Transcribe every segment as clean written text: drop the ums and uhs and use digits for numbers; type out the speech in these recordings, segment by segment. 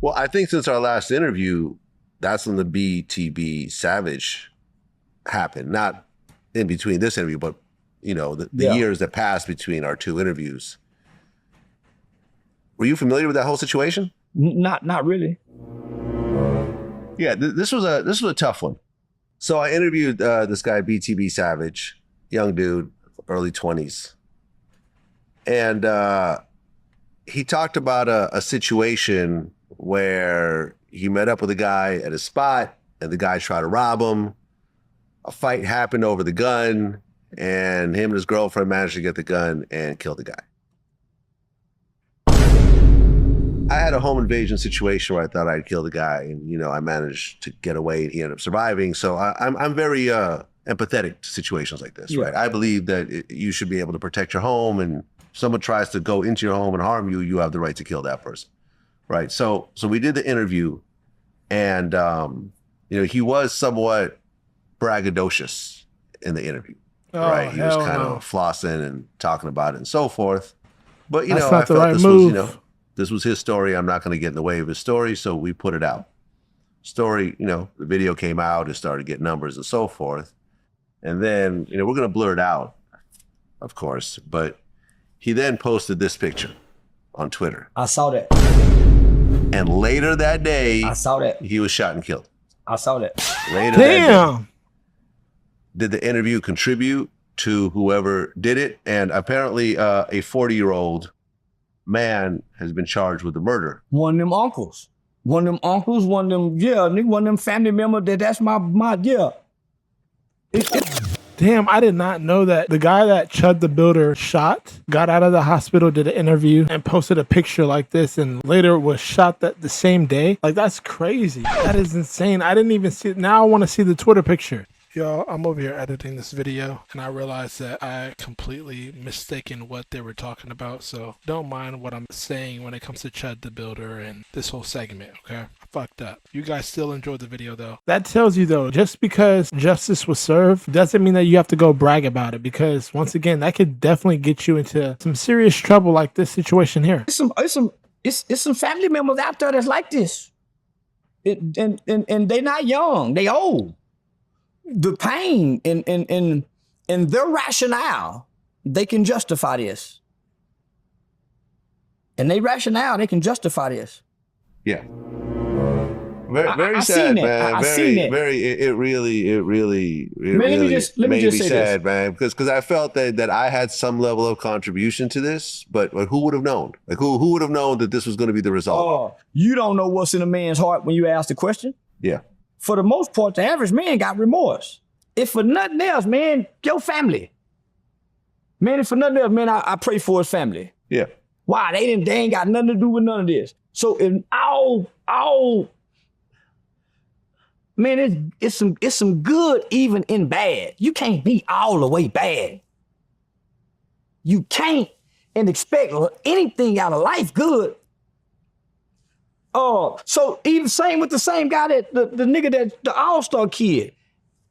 Well, I think since our last interview, that's when the BTB Savage happened. Not in between this interview, but the years that passed between our two interviews. Were you familiar with that whole situation? Not really. Yeah, this was a tough one. So I interviewed this guy BTB Savage, young dude, early 20s, and he talked about a situation where he met up with a guy at a spot, and the guy tried to rob him. A fight happened over the gun, and him and his girlfriend managed to get the gun and kill the guy. I had a home invasion situation where I thought I'd kill the guy, and I managed to get away, and he ended up surviving. So I'm very empathetic to situations like this, right? I believe that you should be able to protect your home, and if someone tries to go into your home and harm you, you have the right to kill that person, right? So we did the interview, and he was somewhat braggadocious in the interview, right? He was kind of flossing and talking about it and so forth. But I felt this was this was his story. I'm not going to get in the way of his story, so we put it out. Story, the video came out, it started getting numbers and so forth. And then, we're going to blur it out, of course, but he then posted this picture on Twitter. I saw that. And later that day, I saw that. He was shot and killed. I saw that. Later that day. Did the interview contribute to whoever did it? And apparently a 40-year-old man has been charged with the murder. One of them uncles, one of them family member that's my. Damn, I did not know that the guy that Chud the Builder shot got out of the hospital, did an interview, and posted a picture like this, and later was shot the same day. Like, that's crazy. That is insane. I didn't even see it. Now I want to see the Twitter picture. Y'all, I'm over here editing this video, and I realized that I completely mistaken what they were talking about, so don't mind what I'm saying when it comes to Chud the Builder and this whole segment, okay? I fucked up. You guys still enjoyed the video, though. That tells you, though, just because justice was served doesn't mean that you have to go brag about it, because, once again, that could definitely get you into some serious trouble like this situation here. It's some family members out there that's like this. And they're not young, they old. The pain and their rationale, they can justify this. And they rationale, they can justify this. Yeah. Very sad, man. It really made me sad, man. Because I felt that I had some level of contribution to this, but who would have known? Like who would have known that this was going to be the result? Oh, you don't know what's in a man's heart when you ask the question? Yeah. For the most part, the average man got remorse. If for nothing else, man, your family. Man, if for nothing else, man, I pray for his family. Yeah. Why? They ain't got nothing to do with none of this. So in all, man, it's some good even in bad. You can't be all the way bad. You can't and expect anything out of life good. So even same with the same guy that the nigga that the All-Star kid.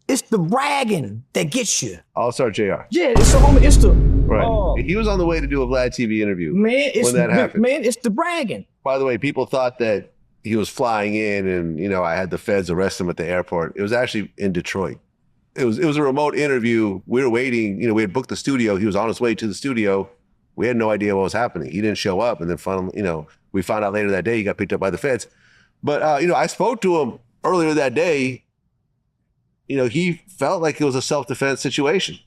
It's the bragging that gets you. All-Star JR. Yeah, it's the right. He was on the way to do a Vlad TV interview. Man, when that happened. Man, it's the bragging. By the way, people thought that he was flying in and I had the feds arrest him at the airport. It was actually in Detroit. It was a remote interview. We were waiting, we had booked the studio. He was on his way to the studio. We had no idea what was happening. He didn't show up, and then finally, we found out later that day he got picked up by the feds. But, I spoke to him earlier that day. He felt like it was a self-defense situation.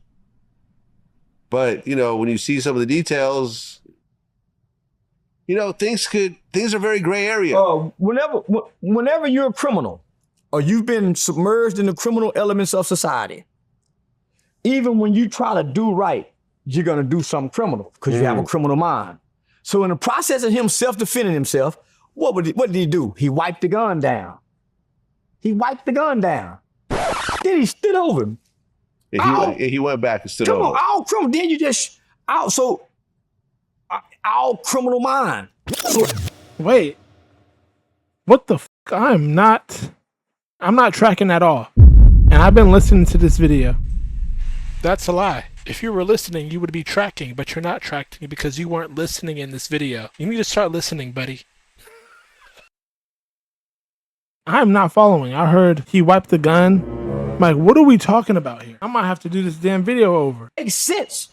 But, when you see some of the details, things are very gray area. Whenever you're a criminal or you've been submerged in the criminal elements of society, even when you try to do right, you're going to do something criminal because you have a criminal mind. So in the process of him self-defending himself, what did he do? He wiped the gun down. Then he stood over him. He went back and stood over. Come on, all criminal. Then you just all criminal mind. So, wait, what the fuck? I'm not tracking at all. And I've been listening to this video. That's a lie. If you were listening, you would be tracking, but you're not tracking because you weren't listening in this video. You need to start listening, buddy. I'm not following. I heard he wiped the gun. I'm like, what are we talking about here? I might have to do this damn video over. Makes sense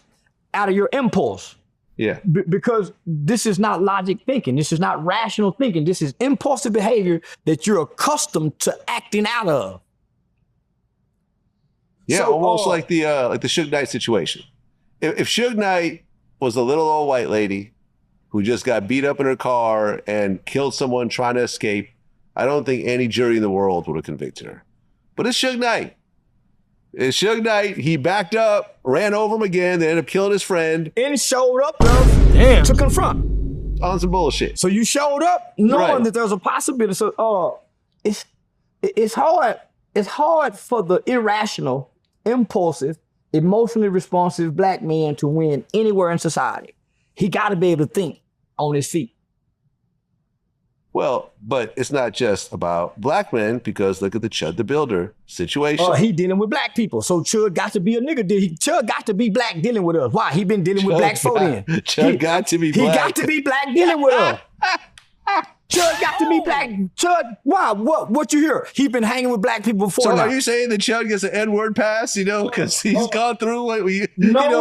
out of your impulse. Yeah. Because this is not logic thinking. This is not rational thinking. This is impulsive behavior that you're accustomed to acting out of. Yeah, So, almost like the Suge Knight situation. If Suge Knight was a little old white lady who just got beat up in her car and killed someone trying to escape, I don't think any jury in the world would have convicted her. But it's Suge Knight. It's Suge Knight. He backed up, ran over him again, they ended up killing his friend. And showed up Damn. to confront. On some bullshit. So you showed up knowing Right. that there's a possibility. So it's hard for the irrational, impulsive, emotionally responsive black man to win anywhere in society. He got to be able to think on his feet. Well, but it's not just about black men, because look at the Chud the Builder situation. He dealing with black people. So Chud got to be a nigga. Chud got to be black dealing with us. Why? He been dealing with blacks for then. Chud got to be He black. got to be black dealing with us. Chud got to be black. Chud, why? What you hear? He been hanging with black people before So now. are you saying that Chud gets an N-word pass, because he's gone through what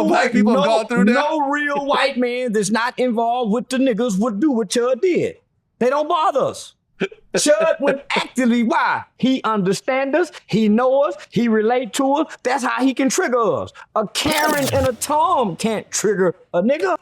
black people have gone through now? No real white man that's not involved with the niggas would do what Chud did. They don't bother us. Chud went actively. Why? He understands us. He knows us. He relate to us. That's how he can trigger us. A Karen and a Tom can't trigger a nigga.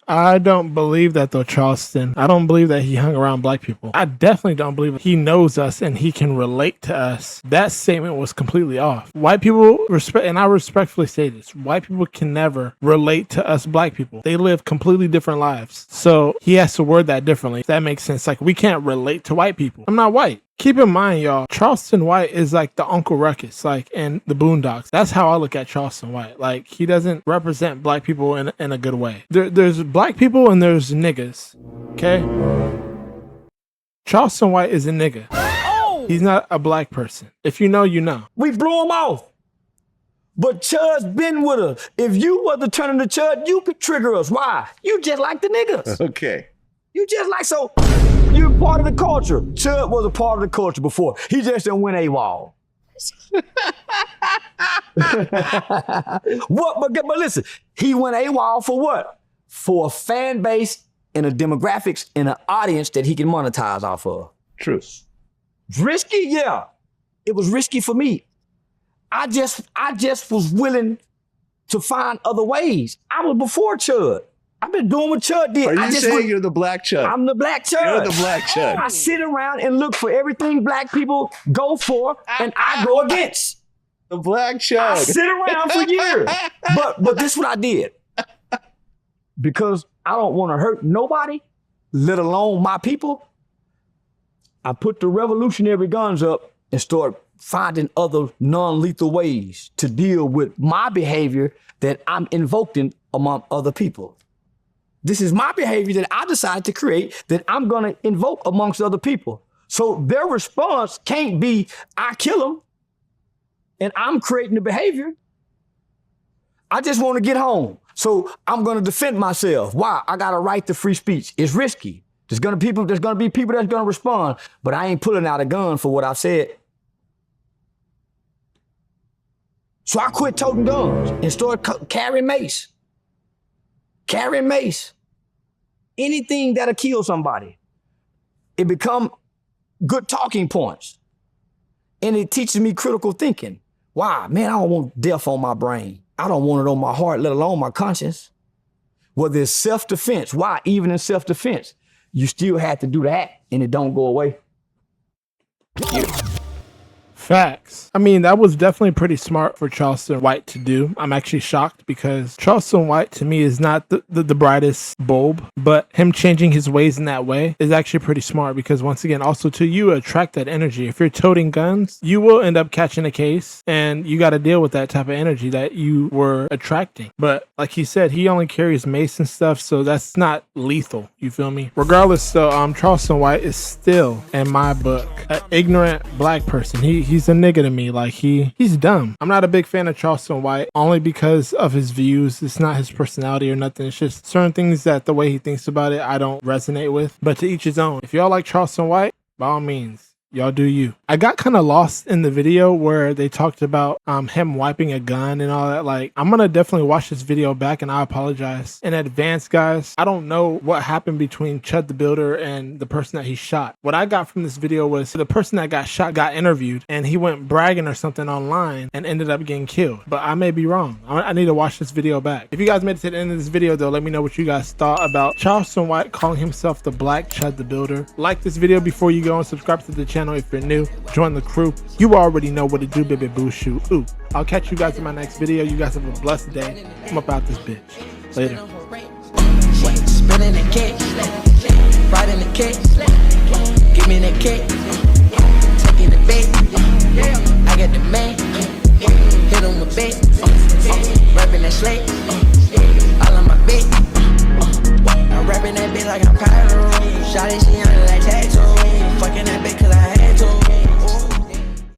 I don't believe that though, Charleston. I don't believe that he hung around black people. I definitely don't believe he knows us and he can relate to us. That statement was completely off. White people respect, and I respectfully say this, white people can never relate to us black people. They live completely different lives. So he has to word that differently. If that makes sense. Like, we can't relate to white people. I'm not white. Keep in mind, y'all, Charleston White is like the Uncle Ruckus, like in the Boondocks. That's how I look at Charleston White. Like, he doesn't represent black people in a good way. There's black people and there's niggas, okay? Charleston White is a nigga. Oh! He's not a black person. If you know, you know. We blew him off. But Chud's been with us. If you were to turn into Chud, you could trigger us. Why? You just like the niggas. Okay. You just like, so you're part of the culture. Chud was a part of the culture before. He just didn't win AWOL. But listen, he went AWOL for what? For a fan base and a demographics and an audience that he can monetize off of. True. Risky, yeah. It was risky for me. I just was willing to find other ways. I was before Chud. I've been doing what Chud did. Are you saying you're the black Chud? I'm the black Chud. You're the black Chud. I sit around and look for everything black people go for and I go against. The black Chud. I sit around for years. But this is what I did. Because I don't want to hurt nobody, let alone my people. I put the revolutionary guns up and start finding other non-lethal ways to deal with my behavior that I'm invoking among other people. This is my behavior that I decided to create that I'm going to invoke amongst other people. So their response can't be, I kill them and I'm creating the behavior. I just want to get home. So I'm going to defend myself. Why? I got a right to free speech. It's risky. There's going to be people that's going to respond, but I ain't pulling out a gun for what I've said. So I quit toting guns and started carrying mace. Carrying mace. Anything that'll kill somebody. It become good talking points. And it teaches me critical thinking. Why? Man, I don't want death on my brain. I don't want it on my heart, let alone my conscience. Whether it's self-defense. Why? Even in self-defense, you still have to do that and it don't go away. Facts. I mean, that was definitely pretty smart for Charleston White to do. I'm actually shocked because Charleston White to me is not the brightest bulb, but him changing his ways in that way is actually pretty smart because once again, also to you attract that energy. If you're toting guns, you will end up catching a case and you got to deal with that type of energy that you were attracting. But like he said, he only carries mace and stuff, so that's not lethal. You feel me? Regardless, though, Charleston White is still, in my book, an ignorant black person. He's a nigga to me. Like he's dumb. I'm not a big fan of Charleston White only because of his views. It's not his personality or nothing. It's just certain things that the way he thinks about it, I don't resonate with. But to each his own. If y'all like Charleston White, by all means, Y'all do you. I got kind of lost in the video where they talked about him wiping a gun and all that. Like, I'm gonna definitely watch this video back, and I apologize in advance, guys. I don't know what happened between Chud the Builder and the person that he shot. What I got from this video was the person that got shot got interviewed, and he went bragging or something online and ended up getting killed. But I may be wrong. I need to watch this video back. If you guys made it to the end of this video, though, let me know what you guys thought about Charleston White calling himself the Black Chud the Builder. Like this video before you go, and subscribe to the channel if you're new. Join the crew. You already know what to do, baby boo shoot. Ooh, I'll catch you guys in my next video. You guys have a blessed day. I'm about this bitch. Later. Spinning the cake, riding the cake, give me the cake, taking the bait, I got the man, hit on my bait, rapping that slate, all on my bait, I'm rapping that bitch like I'm Pyro, shawty she